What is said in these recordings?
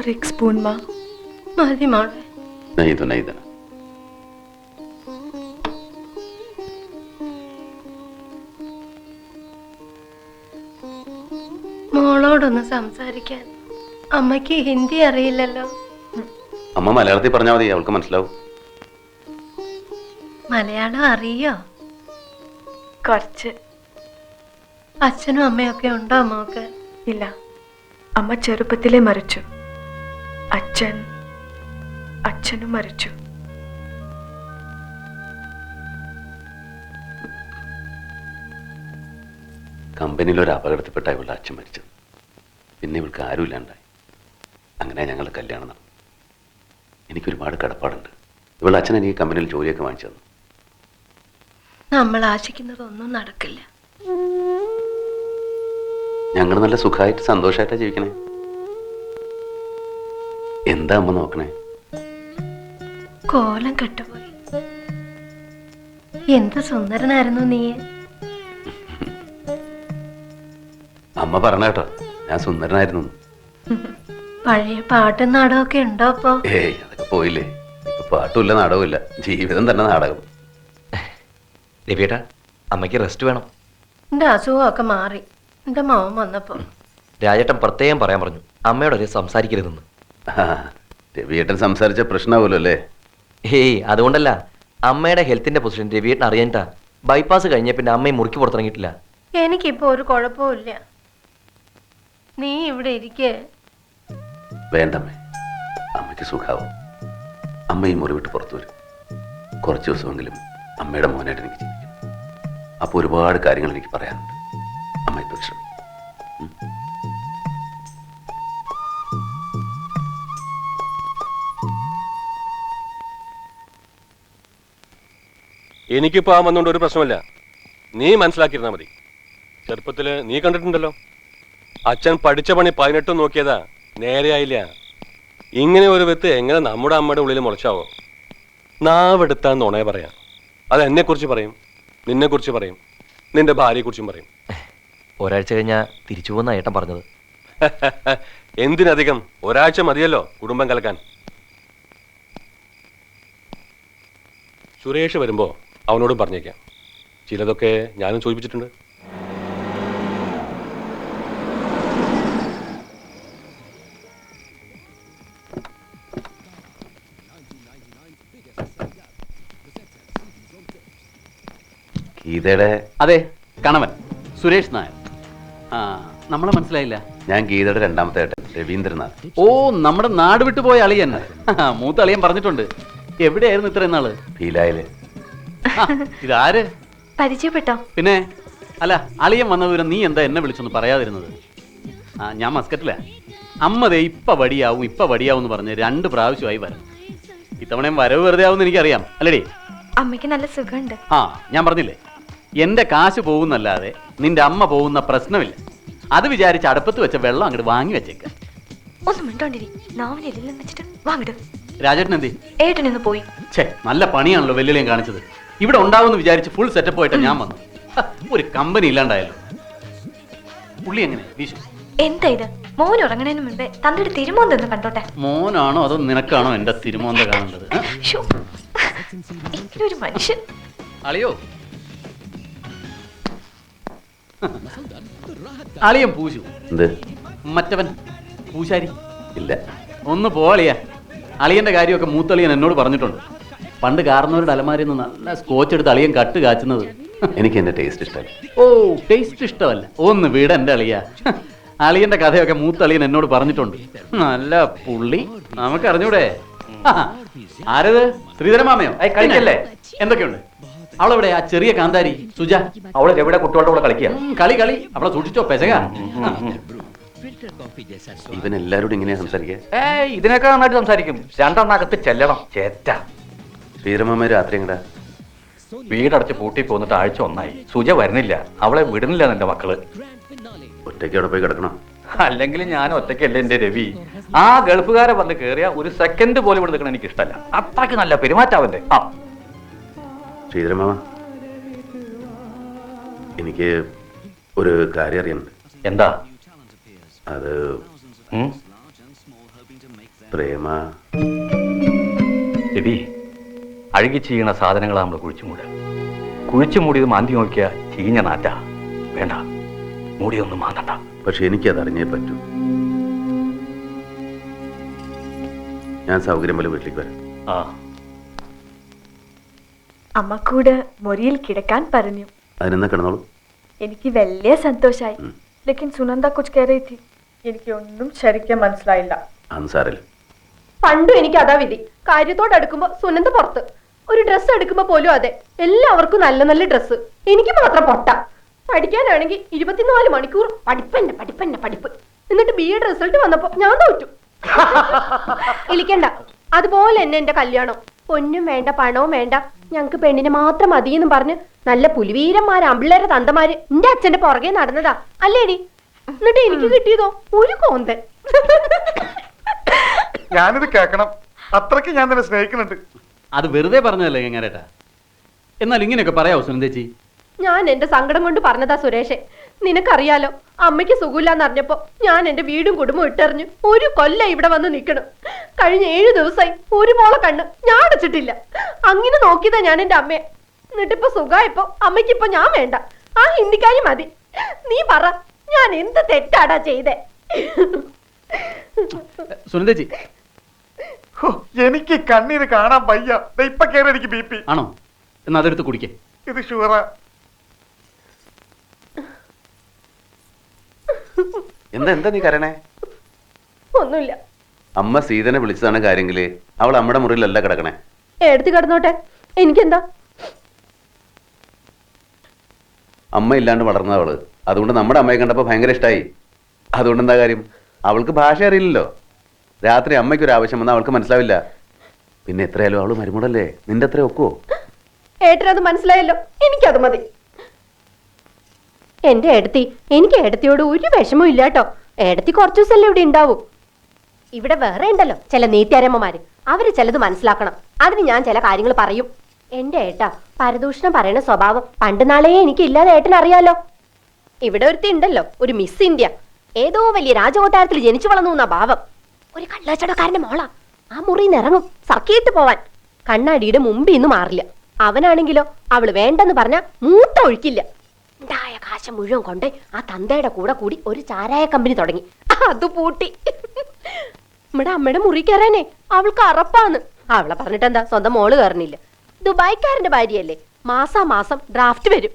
और एक स्पून माँ मതി മോളെ. नहीं तो नहीं देना. മോളോടൊന്ന് സംസാരിക്കാൻ അമ്മയ്ക്ക് ഹിന്ദി അറിയില്ലല്ലോ. അമ്മ മലയാളത്തിൽ പറഞ്ഞാൽ മതി, അവൾക്ക് മനസ്സിലാവും. മലയാളം അറിയോ? കുറച്ച്. അച്ഛനും അമ്മയൊക്കെ ഉണ്ടോ മോക്ക്? ഇല്ല, അമ്മ ചെറുപ്പത്തിലേ മരിച്ചു. അച്ഛനും മരിച്ചു. കമ്പനിയിൽ ഒരു അപകടത്തിൽപ്പെട്ട ഇവളുടെ അച്ഛൻ മരിച്ചത്. പിന്നെ ഇവൾക്ക് ആരുമില്ലാണ്ടായി. അങ്ങനെ ഞങ്ങൾ കല്യാണം നടന്നു. എനിക്കൊരുപാട് കടപ്പാടുണ്ട്. ഇവളുടെ അച്ഛൻ എനിക്ക് കമ്പനിയിൽ ജോലിയൊക്കെ വാങ്ങിച്ചു തന്നു. നമ്മൾ ആശിക്കുന്നതൊന്നും നടക്കില്ല. ഞങ്ങൾ നല്ല സുഖമായിട്ട് സന്തോഷമായിട്ടാണ് ജീവിക്കണേ. എന്താ അമ്മ നോക്കണേ? കോലം കെട്ടുപോയി. എന്ത് സുന്ദരനായിരുന്നു നീ. അമ്മ പറഞ്ഞ കേട്ടോ, ഞാൻ സുന്ദരനായിരുന്നു. പഴയ പാട്ടും നാടകമൊക്കെ ഉണ്ടോ ഇപ്പോ? ഏയ്, അതൊക്കെ പോയില്ലേ. ഇപ്പൊ പാട്ടുമില്ല, നാടകമില്ല, ജീവിതം തന്നെ നാടകം. രവിയേട്ടാ, അമ്മയ്ക്ക് റെസ്റ്റ് വേണം. എന്റെ അസുഖമൊക്കെ മാറി എന്റെ മോൻ വന്നപ്പോ. രാജേട്ടൻ പ്രത്യേകം പറയാൻ പറഞ്ഞു അമ്മയോട് ഒരു സംസാരിക്കരുതെന്ന്. രവിയേട്ടൻ സംസാരിച്ച പ്രശ്നമാവുമല്ലോ അല്ലേ? ഹേയ്, അതുകൊണ്ടല്ല. അമ്മയുടെ ഹെൽത്തിന്റെ പൊസിഷൻ രവിയേട്ടൻ അറിയാനിട്ടാ. ബൈപ്പാസ് കഴിഞ്ഞ പിന്നെ അമ്മയെ മുറുക്കി പുറത്തിറങ്ങിയിട്ടില്ല. എനിക്കിപ്പോ ഒരു കുഴപ്പമില്ല. നീ ഇവിടെ ഇരിക്കേ. വേണ്ടമ്മേ, അമ്മയ്ക്ക് സുഖാവും. അമ്മ ഈ മുറി വിട്ട് പുറത്തു വരും. കുറച്ച് ദിവസമെങ്കിലും അമ്മയുടെ മോനായിട്ട് എനിക്ക് ജീവിക്കും. അപ്പോൾ ഒരുപാട് കാര്യങ്ങൾ എനിക്ക് പറയാനുണ്ട്. അമ്മ ഇപ്പൊ ശ്രമിക്കും. എനിക്കിപ്പോ ആ വന്നുകൊണ്ട് ഒരു പ്രശ്നമില്ല. നീ മനസ്സിലാക്കിയിരുന്നാ മതി. ചെറുപ്പത്തില് നീ കണ്ടിട്ടുണ്ടല്ലോ, അച്ഛൻ പഠിച്ച പണി 18 നോക്കിയതാ, നേരെയായില്ല. ഇങ്ങനെ ഒരു വിത്ത് എങ്ങനെ നമ്മുടെ അമ്മയുടെ ഉള്ളിൽ മുളച്ചാവോ? നാവെടുത്താൻ നുണയെ പറയാം. അത് എന്നെ കുറിച്ച് പറയും, നിന്നെ കുറിച്ച് പറയും, നിന്റെ ഭാര്യയെ കുറിച്ചും പറയും. ഒരാഴ്ച കഴിഞ്ഞാ തിരിച്ചു പോകുന്ന ഏട്ടൻ പറഞ്ഞത്. എന്തിനധികം, ഒരാഴ്ച മതിയല്ലോ കുടുംബം കലക്കാൻ. സുരേഷ് വരുമ്പോ അവനോടും പറഞ്ഞേക്കാം. ചിലതൊക്കെ ഞാനും സൂചിപ്പിച്ചിട്ടുണ്ട്. ഗീതയുടെ അതെ, കണവൻ സുരേഷ് നായർ. ആ, നമ്മളെ മനസ്സിലായില്ല. ഞാൻ ഗീതയുടെ രണ്ടാമത്തെ ഏട്ടൻ രവീന്ദ്രനാഥ്. ഓ, നമ്മുടെ നാട് വിട്ടുപോയ അളിയൻ. മൂത്ത അളിയൻ പറഞ്ഞിട്ടുണ്ട്. എവിടെയായിരുന്നു ഇത്രയും നാള്? ഫീലായില്. ഇതാര്? പരിചയപ്പെട്ടോ? പിന്നെ അല്ല, അളിയൻ വന്ന വിവരം നീ എന്താ എന്നെ വിളിച്ചൊന്ന് പറയാതിരുന്നത്? ഞാൻ മസ്കറ്റില. അമ്മതേ ഇപ്പൊ വടിയാവും എന്ന് പറഞ്ഞ് 2 പ്രാവശ്യമായി വരണം. ഇത്തവണയും വരവ് വെറുതെ ആവും എനിക്കറിയാം, അല്ലേടി? അമ്മയ്ക്ക് നല്ല സുഖമുണ്ട്. ഞാൻ പറഞ്ഞില്ലേ, എന്റെ കാശ് പോകുന്നല്ലാതെ നിന്റെ അമ്മ പോകുന്ന പ്രശ്നമില്ല. അത് വിചാരിച്ച് അടുപ്പത്ത് വെച്ച വെള്ളം അങ്ങോട്ട് വാങ്ങി വെച്ചേക്ക. ഒന്നും മിണ്ടോണ്ടിരി, നാവിനെല്ലാം വെച്ചിട്ട് വാങ്ങിട്. രാജേട്ടൻ എന്തി? ഏട്ടനൊന്ന് പോയി. നല്ല പണിയാണല്ലോ വെല്ലുവിളിയും കാണിച്ചത്. ഇവിടെ ഉണ്ടാവുമെന്ന് വിചാരിച്ച് ഫുൾ സെറ്റപ്പ് ആയിട്ട് ഞാൻ വന്നു. ഒരു കമ്പനി ഇല്ലാണ്ടായല്ലോ. പുള്ളി എങ്ങനെ വീശു? എന്താ ഇത്? മോൻ ഉറങ്ങണതിന് മുമ്പേ തന്റെ തിരുമോന്തെന്ന് കണ്ടോട്ടെ. മോനാണോ അതോ നിനക്കാണോ എന്റെ തിരുമോന്ത കാണേണ്ടത്? ഒരു മനുഷ്യൻ. അളിയോ, അളിയൻ പൂശു. എന്ത്? മറ്റവൻ പൂശാരി ഇല്ല. ഒന്ന് പോളിയ. അളിയന്റെ കാര്യമൊക്കെ മൂത്തളിയൻ എന്നോട് പറഞ്ഞിട്ടുണ്ട്. പണ്ട് കാരണവരുടെ അലമാരിൽ നിന്ന് നല്ല സ്കോച്ച് എടുത്ത് അളിയൻ കട്ട് കാച്ചുന്നത്. എനിക്ക് എന്റെ ടേസ്റ്റ് ഇഷ്ടമല്ല. ഓ, ടേസ്റ്റ് ഇഷ്ടമല്ല? ഒന്ന് വീട് എന്റെ അളിയ. അളിയന്റെ കഥയൊക്കെ മൂത്തളിയൻ എന്നോട് പറഞ്ഞിട്ടുണ്ട്. നല്ല പുള്ളി, നമുക്ക് അറിഞ്ഞൂടെ? ആരത്? ശ്രീധരമാമയോ? കഴിക്കല്ലേ? എന്തൊക്കെയുണ്ട്? അവളെവിടെ? ആ ചെറിയ കാന്താരി സുജ. അവള് എവിടെ കുട്ടികളുടെ കൂടെ കളിക്കുക? കളി അവളെ സൂക്ഷിച്ചോ, പെശക. ഇവൻ എല്ലാരോടും ഇങ്ങനെയാ സംസാരിക്കുക? ഇതിനൊക്കെ നന്നായിട്ട് സംസാരിക്കും. 2 ചെല്ലണം ചേറ്റ. ശ്രീധരമാമ രാത്രി എങ്ങടാ? വീടടച്ച് പൂട്ടി പോന്നിട്ട് ആഴ്ച 1 സുജ വരുന്നില്ല. അവളെ വിടുന്നില്ല എന്റെ മക്കള്. ഒറ്റയ്ക്ക് അവിടെ പോയി കിടക്കണം. അല്ലെങ്കിൽ ഞാൻ ഒറ്റയ്ക്കല്ലേ എന്റെ രവി. ആ ഗൾഫുകാരെ വന്ന് കേറിയ ഒരു സെക്കൻഡ് പോലും ഇവിടെ നിൽക്കണം എനിക്ക് ഇഷ്ടമല്ല. അത്രയ്ക്ക് നല്ല പെരുമാറ്റാവന്റെ. ശ്രീധരമാമ, എനിക്ക് ഒരു കാര്യം അറിയണം. എന്താ അത് പ്രേമ രവി, അഴുകി ചീയണ സാധനങ്ങളാ നമ്മൾ കുഴിച്ചു മൂടിയത് മാന്തി നോക്കിയാ ചീഞ്ഞ നാറ്റ. വേണ്ട, മൂടിയൊന്നും മാന്തണ്ട. പക്ഷെ എനിക്കത് അറിഞ്ഞേ പറ്റൂ. ഞാൻ സൗകര്യം പോലെ വീട്ടിലേക്ക് വരാം. ആ, അമ്മ കൂടെ മുറിയിൽ കിടക്കാൻ പറഞ്ഞു. അതിനെന്നാ കിടന്നോളൂ. എനിക്ക് വലിയ സന്തോഷായി. ലേക്കിൻ സുനന്ദ കുച്ച് കह रही थी. എനിക്ക് ഒന്നും ശരിക്കും മനസ്സിലായില്ല. അന്ന് സാരല്ല. പണ്ടും എനിക്ക് അതാ വിധി. കാര്യത്തോട് അടുക്കുമ്പോ സുനന്ദ പുറത്ത്. ഒരു ഡ്രസ്സ് എടുക്കുമ്പോ പോലും അതെ, എല്ലാവർക്കും നല്ല നല്ല ഡ്രസ്സ്, എനിക്ക് മാത്രം പൊട്ട. പഠിക്കാനാണെങ്കിൽ 24 മണിക്കൂർ പഠിപ്പ്. എന്നിട്ട് BEd റിസൾട്ട് വന്നപ്പോ ഞാൻ തോറ്റു. ഇളിക്കണ്ട. അതുപോലെ തന്നെ എന്റെ കല്യാണം. പൊന്നും വേണ്ട, പണവും വേണ്ട, ഞങ്ങക്ക് പെണ്ണിനെ മാത്രം മതിയെന്നും പറഞ്ഞ് നല്ല പുലിവീരന്മാര്, അമ്പിള്ളേരെ തന്തമാര് എന്റെ അച്ഛന്റെ പുറകെ നടന്നതാ അല്ലേടി? എന്നിട്ട് എനിക്ക് കിട്ടിയതോ ഒരു കോന്തൻ. ഞാനിത് കേൾക്കണം. അത്രയ്ക്ക് ഞാൻ തന്നെ സ്നേഹിക്കുന്നുണ്ട്. അത് വെറുതെ പറഞ്ഞതല്ലേ എങ്ങാരേട്ടാ? എന്നാൽ ഇങ്ങനെയൊക്കെ പറയാവോ സുനന്ദേച്ചി? ഞാൻ എന്റെ സങ്കടം കൊണ്ട് പറഞ്ഞതാ സുരേഷേ. നിനക്കറിയാലോ, അമ്മയ്ക്ക് സുഖമില്ലാന്ന് അറിഞ്ഞപ്പോ ഞാൻ എന്റെ വീടും കുടുംബം ഇട്ടെറിഞ്ഞു ഒരു കൊല്ലം ഇവിടെ വന്ന് നിൽക്കണം. കഴിഞ്ഞ 7 ദിവസമായി ഒരു മോളെ കണ്ണ് ഞാൻ അടച്ചിട്ടില്ല. അങ്ങനെ നോക്കിയതാ ഞാൻ എന്റെ അമ്മയെ. എന്നിട്ടിപ്പോ സുഖമായപ്പോ അമ്മയ്ക്കിപ്പോ ഞാൻ വേണ്ട, ആ ഹിന്ദിക്കാരി മതി. നീ പറ, ഞാൻ എന്ത് തെറ്റാടാ ചെയ്തേ? സുനന്ദേച്ചി, ഹോ, എനിക്ക് കണ്ണീര് കാണാൻ വയ്യ. ദേ ഇപ്പൊ കേറി എനിക്ക് BP. ആണോ? എന്നാ അതെടുത്ത് കുടിക്കേ. ഇത് ഷുവറാ. എന്താ നീ കരണേ? ഒന്നുമില്ല. അമ്മ സീതനെ വിളിച്ചതാണ് കാര്യമെങ്കില് അവൾ അമ്മയുടെ മുറിയിലല്ല കിടക്കണേ. എടുത്ത് കിടന്നോട്ടെ, എനിക്കെന്താ? അമ്മ ഇല്ലാണ്ട് വളർന്നവള്, അതുകൊണ്ട് നമ്മുടെ അമ്മയെ കണ്ടപ്പോ ഭയങ്കര ഇഷ്ടമായി. അതുകൊണ്ട് എന്താ കാര്യം? അവൾക്ക് ഭാഷ അറിയില്ലല്ലോ. രാത്രി അമ്മയ്ക്കൊരു ആവശ്യം വന്നാൽ അവൾക്ക് മനസ്സിലാവില്ല. പിന്നെ എത്രയായാലും അവള് മരുമോളല്ലേ, നിന്റെ അത്ര ഒക്കുവോ? ഏട്ടനത് മനസ്സിലായല്ലോ, എനിക്കത് മതി. എന്റെ ഏടത്തി, എനിക്ക് ഏടത്തിയോട് ഒരു വിഷമവും ഇല്ല കേട്ടോ. ഏടത്തി കുറച്ചു ദിവസമല്ലേ ഇവിടെ ഉണ്ടാവൂ. ഇവിടെ വേറെ ഉണ്ടല്ലോ ചില നീത്യാരമ്മമാര്, അവര് ചിലത് മനസ്സിലാക്കണം. അതിന് ഞാൻ ചില കാര്യങ്ങൾ പറയും. എന്റെ ഏട്ടാ, പരദൂഷണം പറയുന്ന സ്വഭാവം പണ്ട് നാളെ എനിക്ക് ഇല്ലാതെ ഏട്ടനറിയാലോ. ഇവിടെ ഒരുത്തി ഉണ്ടല്ലോ, ഒരു മിസ് ഇന്ത്യ, ഏതോ വലിയ രാജകൊട്ടാരത്തിൽ ജനിച്ചു വളർന്നു എന്നാ ഭാവം. ഒരു കള്ളച്ചടക്കാരന്റെ മോളാ. ആ മുറിന്ന് ഇറങ്ങും സർക്കിയിട്ട് പോവാൻ. കണ്ണാടിയുടെ മുമ്പിൽ നിന്ന് മാറില്ല. അവനാണെങ്കിലോ അവള് വേണ്ടെന്ന് പറഞ്ഞാ മൂട്ട ഒഴിക്കില്ല. ഉണ്ടായ കാശം മുഴുവൻ കൊണ്ട് ആ തന്തയുടെ കൂടെ കൂടി ഒരു ചാരായ കമ്പനി തുടങ്ങി. അത് പൂട്ടി. നമ്മുടെ അമ്മയുടെ മുറി കയറാനേ അവൾക്ക് അറപ്പാന്ന്. അവളെ പറഞ്ഞിട്ടെന്താ, സ്വന്തം മോള് കയറണില്ല. ദുബായ്ക്കാരന്റെ ഭാര്യയല്ലേ, മാസാമാസം ഡ്രാഫ്റ്റ് വരും.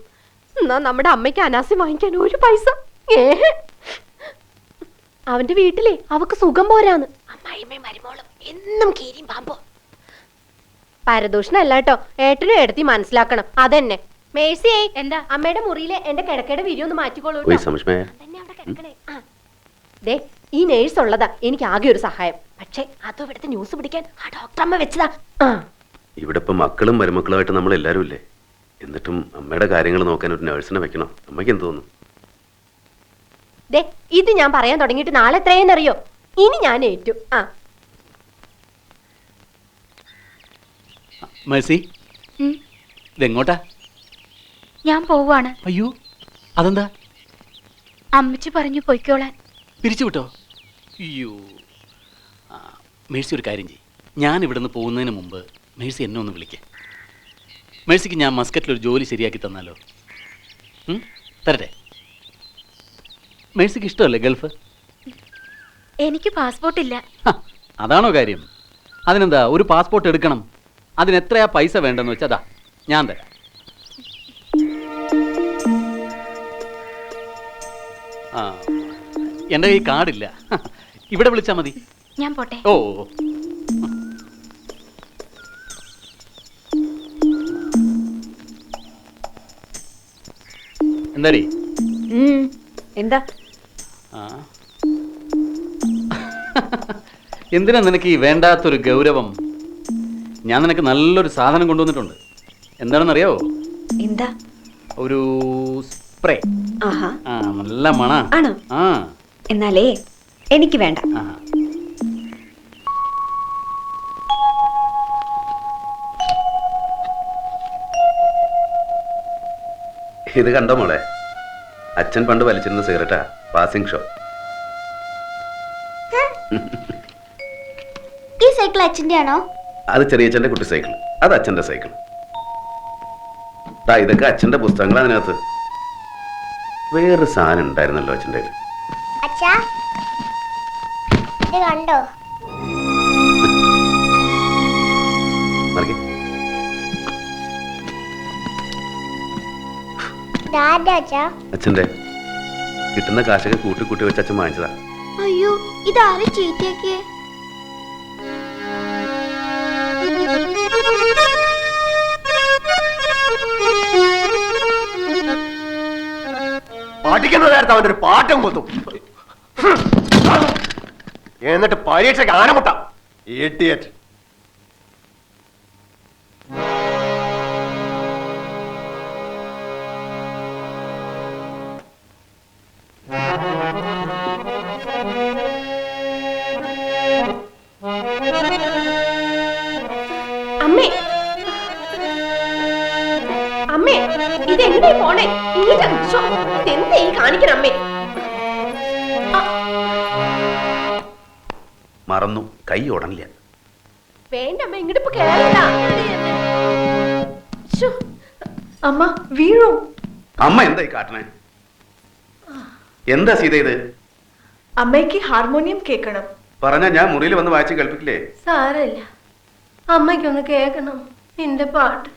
എന്നാ നമ്മുടെ അമ്മയ്ക്ക് അനാസി വാങ്ങിക്കാൻ ഒരു പൈസ. അവന്റെ വീട്ടിലെ അവക്ക് സുഖം പോരാന്ന്. അമ്മായിമ്മയും മരുമോളും എന്നും കീരിയും പാമ്പോ. പരദൂഷണം അല്ലാട്ടോ, ഏട്ടനും ഏടത്തി മനസ്സിലാക്കണം. അതെന്നെ. മേഴ്സിയേ, എന്താ അമ്മയുടെ മുറിയിലെ എന്റെ കിടക്കയുടെ വിരി ഒന്ന് മാറ്റിക്കോളൂ. ദേ, ഈ നേഴ്സ് ഉള്ളതാ എനിക്ക് ആകെ ഒരു സഹായം. പക്ഷെ അതും ഇവിടുത്തെ ന്യൂസ് പിടിക്കാൻ ആ ഡോക്ടർ അമ്മ വെച്ചതാ. ഇവിടെ ഇപ്പൊ മക്കളും മരുമക്കളുമായിട്ട് നമ്മൾ എല്ലാരും ഇല്ലേ? എന്നിട്ടും അമ്മയുടെ കാര്യങ്ങൾ നോക്കാൻ ഒരു നഴ്സിനെ വെക്കണം. അമ്മയ്ക്ക് എന്ത് തോന്നുന്നു? ദേ, ഇത് ഞാൻ പറയാൻ തുടങ്ങിയിട്ട് നാളെ എത്രയെന്നറിയോ? ഇനി ഞാൻ ഏറ്റു. മേഴ്സി, ഇതെങ്ങോട്ടാ? ഞാൻ പോവാണ്. അയ്യോ, അതെന്താ? അമ്മച്ചി പറഞ്ഞു പൊയ്ക്കോളാൻ. പിരിച്ചുവിട്ടോ? അയ്യോ. മേഴ്സി ഒരു കാര്യം ചെയ്യും, ഞാൻ ഇവിടുന്ന് പോകുന്നതിന് മുമ്പ് മേഴ്സി എന്നെ ഒന്ന് വിളിക്കേ. മേഴ്സിക്ക് ഞാൻ മസ്കറ്റിലൊരു ജോലി ശരിയാക്കി തന്നാലോ? തരട്ടെ? മേഴ്സിക്ക് ഇഷ്ടമല്ലേ ഗൾഫ്? എനിക്ക് പാസ്പോർട്ട് ഇല്ല. അതാണോ കാര്യം? അതിനെന്താ, ഒരു പാസ്പോർട്ട് എടുക്കണം. അതിനെത്രയാ പൈസ വേണ്ടെന്ന് വെച്ചാ ഞാൻ തരാം. എൻ്റെ കൈ കാർഡില്ല, ഇവിടെ വിളിച്ചാൽ മതി. ഞാൻ പോട്ടെ. ഓ, എന്താടി? എന്താ? എന്തിനാ നിനക്ക് ഈ വേണ്ടാത്തൊരു ഗൗരവം? ഞാൻ നിനക്ക് നല്ലൊരു സാധനം കൊണ്ടുവന്നിട്ടുണ്ട്. എന്താണെന്നറിയാവോ? എന്താ? ഒരു സ്പ്രേ. നല്ല മണ ആണോ? എന്നാലേ എനിക്ക് വേണ്ട. ഇത് കണ്ടോ മോളെ? അച്ഛൻ പണ്ട് വലിച്ചിരുന്ന സിഗരറ്റാ, പാസിംഗ് ഷോ. അച്ഛൻ്റെ ആണോ? അത് ചെറിയച്ഛൻ്റെ കുട്ടി സൈക്കിൾ, അത് അച്ഛൻ്റെ സൈക്കിൾ. ഇതൊക്കെ അച്ഛൻ്റെ പുസ്തകങ്ങൾ. അതിനകത്ത് വേറൊരു സാധനം ഉണ്ടായിരുന്നല്ലോ അച്ഛൻ്റെ കയ്യിൽ. അച്ഛാ ഇത് കണ്ടോ? മറിക്ക്. ഇതാരുടെ അച്ഛാ? അച്ഛൻ്റെ കിട്ടുന്ന കാശൊക്കെ കൂട്ടി കൂട്ടി വെച്ച് അച്ഛൻ വാങ്ങിച്ചതാ. അയ്യോ ഇതാരും ചീത്തയാക്കിയേ? പഠിക്കുന്ന നേരത്തെ അവന്റെ ഒരു പാഠം കൊത്തും, എന്നിട്ട് പരീക്ഷയ്ക്ക് ആനമുട്ട ഇടിയറ്റ്. അമ്മേ അമ്മേ ഇതെങ്ങനെ പോണേ? എന്താ ഈ കാണിക്കണം അമ്മേ? മറന്നു, കൈ ഉടനില്ല. വേണ്ട അമ്മ, ഇങ്ങോട്ട് കേറണ്ട. അമ്മ വീഴും. അമ്മ എന്തായി കാട്ടണേ? എന്താ സീത ഇത്? അമ്മയ്ക്ക് ഹാർമോണിയം കേൾക്കണം. പറഞ്ഞാ ഞാൻ മുറിയിൽ വന്ന് വായിച്ച് കേൾപ്പിക്കില്ലേ? സാരമില്ല, അമ്മയ്ക്കൊന്ന് കേൾക്കണം എന്റെ പാട്ട്.